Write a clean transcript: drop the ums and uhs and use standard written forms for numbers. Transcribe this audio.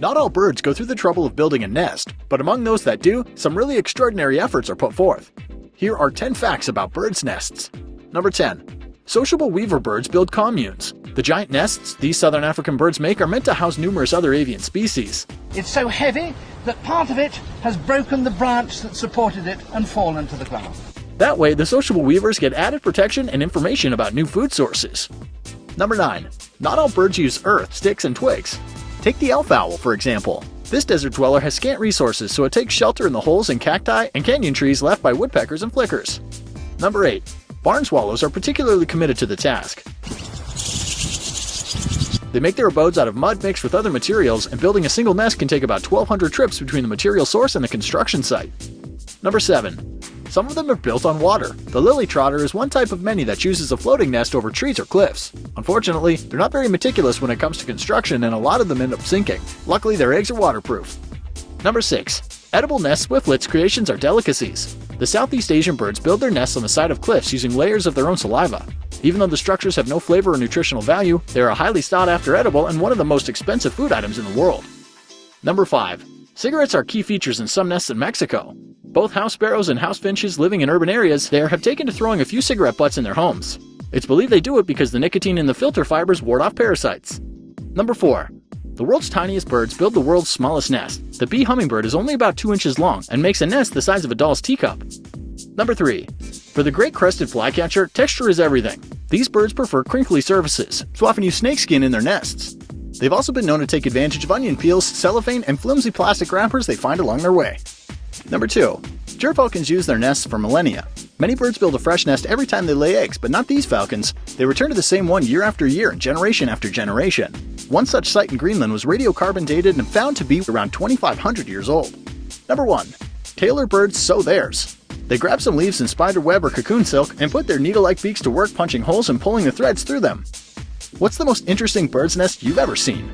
Not all birds go through the trouble of building a nest, but among those that do, some really extraordinary efforts are put forth. Here are 10 facts about birds' nests. Number 10. Sociable weaver birds build communes. The giant nests these southern African birds make are meant to house numerous other avian species. It's so heavy that part of it has broken the branch that supported it and fallen to the ground. That way, the sociable weavers get added protection and information about new food sources. Number 9. Not all birds use earth, sticks, and twigs. Take the elf owl, for example. This desert dweller has scant resources, so it takes shelter in the holes in cacti and canyon trees left by woodpeckers and flickers. Number 8. Barn swallows are particularly committed to the task. They make their abodes out of mud mixed with other materials, and building a single nest can take about 1,200 trips between the material source and the construction site. Number 7. Some of them are built on water. The lily trotter is one type of many that chooses a floating nest over trees or cliffs. Unfortunately, they're not very meticulous when it comes to construction, and a lot of them end up sinking. Luckily, their eggs are waterproof. Number 6. Edible nest swiftlets creations are delicacies. The Southeast Asian birds build their nests on the side of cliffs using layers of their own saliva. Even though the structures have no flavor or nutritional value, they are a highly sought-after edible and one of the most expensive food items in the world. Number 5. Cigarettes are key features in some nests in Mexico. Both house sparrows and house finches living in urban areas there have taken to throwing a few cigarette butts in their homes. It's believed they do it because the nicotine in the filter fibers ward off parasites. Number 4. The world's tiniest birds build the world's smallest nest. The bee hummingbird is only about 2 inches long and makes a nest the size of a doll's teacup. Number 3. For the great crested flycatcher, texture is everything. These birds prefer crinkly surfaces, so often use snakeskin in their nests. They've also been known to take advantage of onion peels, cellophane, and flimsy plastic wrappers they find along their way. Number 2. Gerfalcons use their nests for millennia. Many birds build a fresh nest every time they lay eggs, but not these falcons. They return to the same one year after year and generation after generation. One such site in Greenland was radiocarbon dated and found to be around 2,500 years old. Number 1. Tailor birds sow theirs. They grab some leaves in spider web or cocoon silk and put their needle-like beaks to work punching holes and pulling the threads through them. What's the most interesting bird's nest you've ever seen?